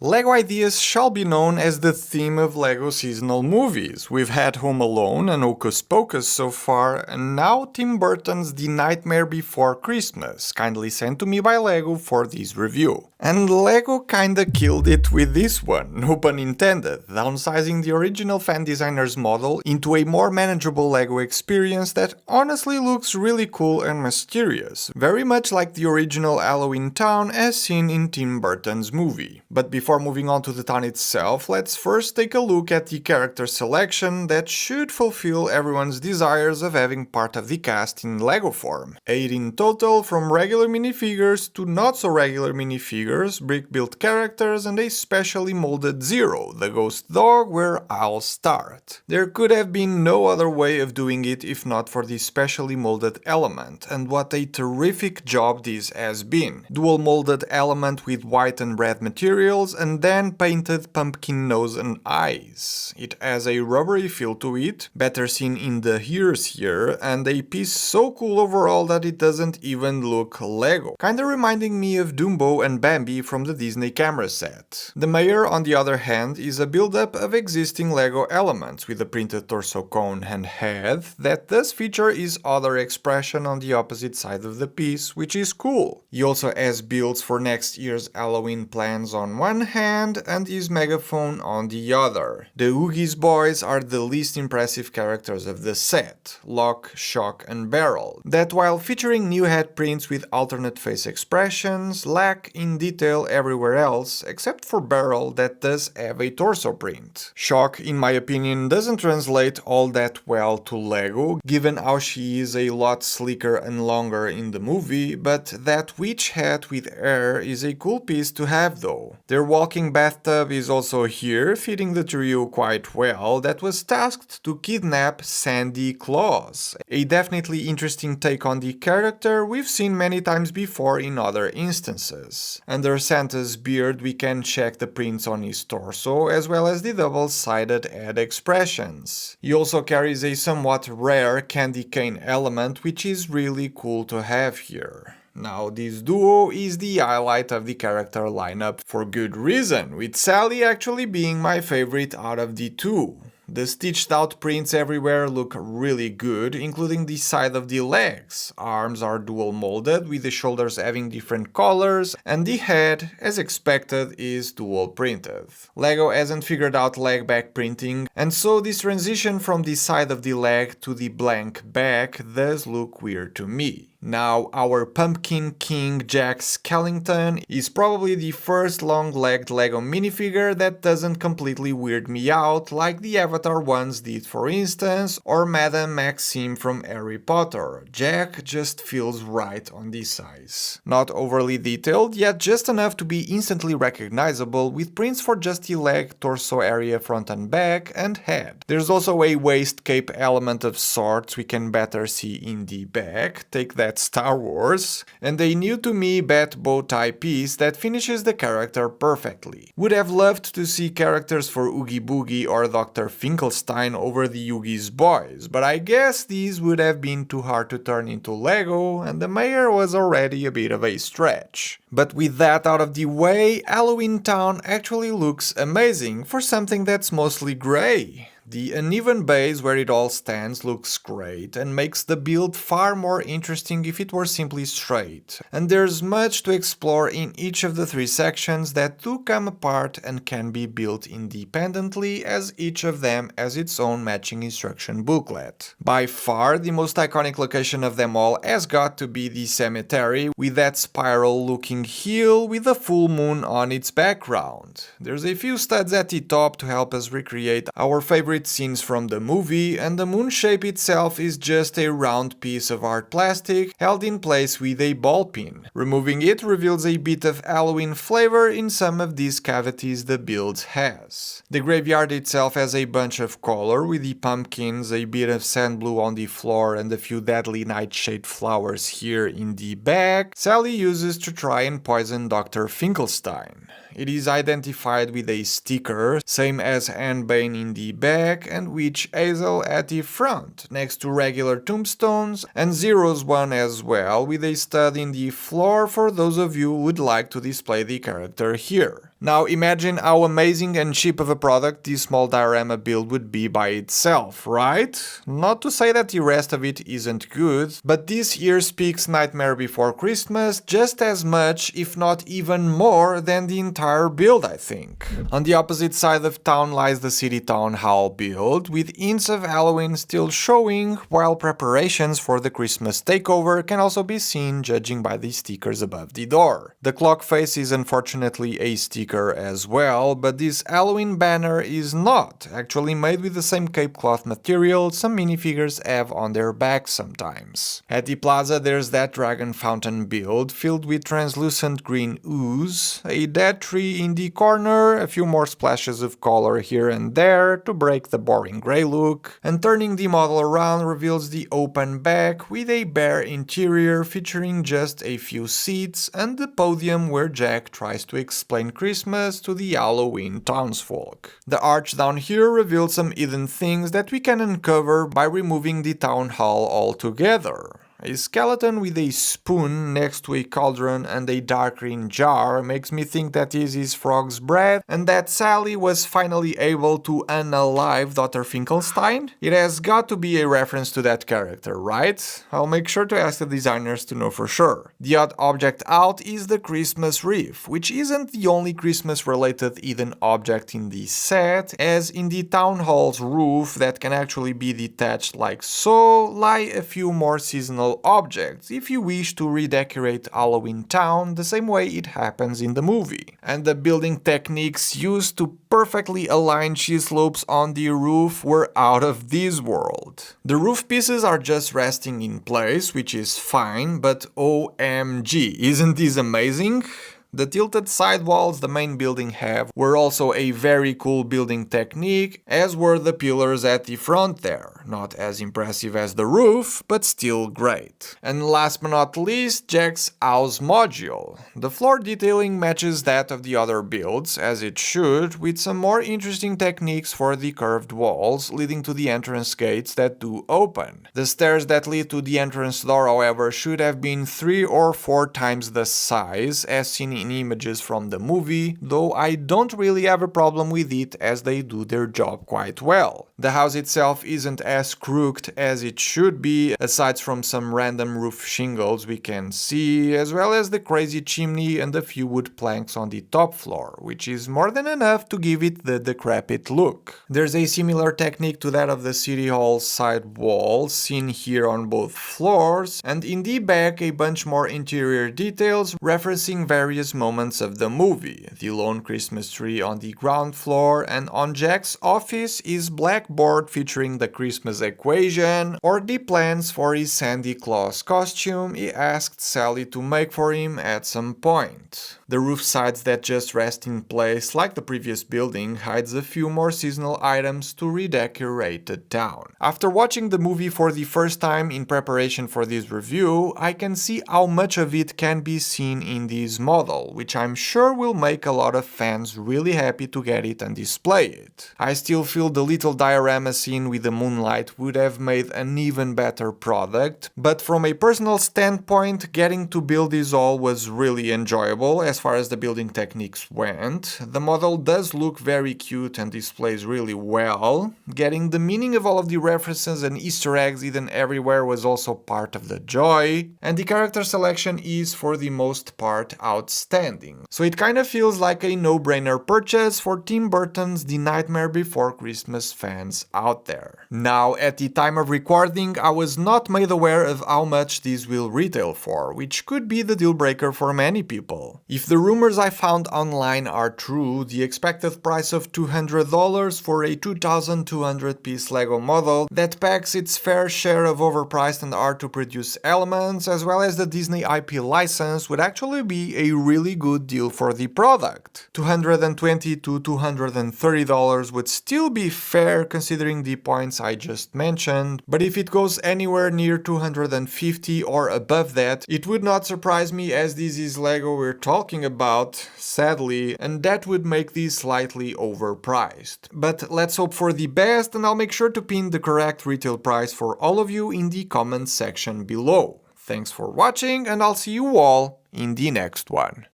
LEGO ideas shall be known as the theme of LEGO seasonal movies. We've had Home Alone and Hocus Pocus so far, and now Tim Burton's The Nightmare Before Christmas, kindly sent to me by LEGO for this review. And LEGO kinda killed it with this one, no pun intended, downsizing the original fan designer's model into a more manageable LEGO experience that honestly looks really cool and mysterious, very much like the original Halloween town as seen in Tim Burton's movie. But before moving on to the town itself, let's first take a look at the character selection that should fulfill everyone's desires of having part of the cast in LEGO form. 8 in total, from regular minifigures to not so regular minifigures, brick-built characters and a specially molded Zero, the ghost dog, where I'll start. There could have been no other way of doing it if not for this specially molded element, and what a terrific job this has been. Dual molded element with white and red materials and then painted pumpkin nose and eyes. It has a rubbery feel to it, better seen in the ears here, and a piece so cool overall that it doesn't even look LEGO. Kinda reminding me of Dumbo and Bambi from the Disney camera set. The mayor, on the other hand, is a build-up of existing LEGO elements with a printed torso cone and head that does feature his other expression on the opposite side of the piece, which is cool. He also has builds for next year's Halloween plans on one hand and his megaphone on the other. The Oogie's boys are the least impressive characters of the set, Lock, Shock and Barrel, that while featuring new head prints with alternate face expressions, lack in detail everywhere else except for Barrel that does have a torso print. Shock, in my opinion, doesn't translate all that well to LEGO, given how she is a lot sleeker and longer in the movie, but that witch hat with hair is a cool piece to have though. Their walking bathtub is also here, fitting the trio quite well, that was tasked to kidnap Sandy Claus. A definitely interesting take on the character we've seen many times before in other instances. Under Santa's beard we can check the prints on his torso, as well as the double-sided head expressions. He also carries a somewhat rare candy cane element, which is really cool to have here. Now, this duo is the highlight of the character lineup for good reason, with Sally actually being my favorite out of the two. The stitched out prints everywhere look really good, including the side of the legs. Arms are dual molded, with the shoulders having different colors, and the head, as expected, is dual printed. LEGO hasn't figured out leg back printing, and so this transition from the side of the leg to the blank back does look weird to me. Now, our Pumpkin King Jack Skellington is probably the first long-legged LEGO minifigure that doesn't completely weird me out like the Avatar ones did, for instance, or Madame Maxime from Harry Potter. Jack just feels right on this size. Not overly detailed, yet just enough to be instantly recognizable, with prints for just the leg, torso area, front and back, and head. There's also a waist cape element of sorts we can better see in the back, take that Star Wars, and a new to me bat bow tie piece that finishes the character perfectly. Would have loved to see characters for Oogie Boogie or Dr. Finkelstein over the Oogie's boys, but I guess these would have been too hard to turn into LEGO, and the mayor was already a bit of a stretch. But with that out of the way, Halloween Town actually looks amazing for something that's mostly grey. The uneven base where it all stands looks great and makes the build far more interesting if it were simply straight. And there's much to explore in each of the 3 sections that do come apart and can be built independently, as each of them has its own matching instruction booklet. By far, the most iconic location of them all has got to be the cemetery, with that spiral looking hill with a full moon on its background. There's a few studs at the top to help us recreate our favorite scenes from the movie, and the moon shape itself is just a round piece of art plastic held in place with a ball pin. Removing it reveals a bit of Halloween flavor in some of these cavities the build has. The graveyard itself has a bunch of color, with the pumpkins, a bit of sand blue on the floor, and a few deadly nightshade flowers here in the back Sally uses to try and poison Dr. Finkelstein. It is identified with a sticker, same as Anne Bane in the back and Witch Hazel at the front, next to regular tombstones, and Zero's one as well, with a stud in the floor for those of you who would like to display the character here. Now imagine how amazing and cheap of a product this small diorama build would be by itself, right? Not to say that the rest of it isn't good, but this here speaks Nightmare Before Christmas just as much, if not even more, than the entire build, I think. On the opposite side of town lies the city town hall build, with hints of Halloween still showing, while preparations for the Christmas takeover can also be seen judging by the stickers above the door. The clock face is unfortunately a sticker as well, but this Halloween banner is not, actually made with the same cape cloth material some minifigures have on their backs sometimes. At the plaza there's that dragon fountain build filled with translucent green ooze, a dead tree in the corner, a few more splashes of color here and there to break the boring grey look, and turning the model around reveals the open back with a bare interior featuring just a few seats and the podium where Jack tries to explain Christmas to the Halloween townsfolk. The arch down here reveals some hidden things that we can uncover by removing the town hall altogether. A skeleton with a spoon next to a cauldron and a dark green jar makes me think that this is Frog's bread and that Sally was finally able to unalive Dr. Finkelstein. It has got to be a reference to that character, right? I'll make sure to ask the designers to know for sure. The odd object out is the Christmas wreath, which isn't the only Christmas-related hidden object in the set, as in the town hall's roof that can actually be detached like so, lie a few more seasonal objects if you wish to redecorate Halloween Town the same way it happens in the movie. And the building techniques used to perfectly align cheese slopes on the roof were out of this world. The roof pieces are just resting in place, which is fine, but OMG, isn't this amazing? The tilted sidewalls the main building have were also a very cool building technique, as were the pillars at the front there. Not as impressive as the roof, but still great. And last but not least, Jack's house module. The floor detailing matches that of the other builds, as it should, with some more interesting techniques for the curved walls leading to the entrance gates that do open. The stairs that lead to the entrance door, however, should have been 3 or 4 times the size, as seen in images from the movie, though I don't really have a problem with it as they do their job quite well. The house itself isn't as crooked as it should be, aside from some random roof shingles we can see, as well as the crazy chimney and a few wood planks on the top floor, which is more than enough to give it the decrepit look. There's a similar technique to that of the city hall's side walls, seen here on both floors, and in the back a bunch more interior details referencing various moments of the movie. The lone Christmas tree on the ground floor, and on Jack's office is blackboard featuring the Christmas equation, or the plans for his Santa Claus costume he asked Sally to make for him at some point. The roof sides that just rest in place like the previous building hides a few more seasonal items to redecorate the town. After watching the movie for the first time in preparation for this review, I can see how much of it can be seen in this model, which I'm sure will make a lot of fans really happy to get it and display it. I still feel the little diorama scene with the moonlight would have made an even better product, but from a personal standpoint, getting to build this all was really enjoyable as far as the building techniques went. The model does look very cute and displays really well. Getting the meaning of all of the references and Easter eggs hidden everywhere was also part of the joy, and the character selection is for the most part outstanding. So it kind of feels like a no-brainer purchase for Tim Burton's The Nightmare Before Christmas fans out there. Now, at the time of recording, I was not made aware of how much this will retail for, which could be the deal breaker for many people. If the rumors I found online are true, the expected price of $200 for a 2,200 piece Lego model that packs its fair share of overpriced and hard to produce elements, as well as the Disney IP license, would actually be a really good deal for the product. $220 to $230 would still be fair considering the points I just mentioned, but if it goes anywhere near $250 or above that, it would not surprise me as this is Lego we're talking about, sadly, and that would make this slightly overpriced. But let's hope for the best, and I'll make sure to pin the correct retail price for all of you in the comments section below. Thanks for watching, and I'll see you all in the next one.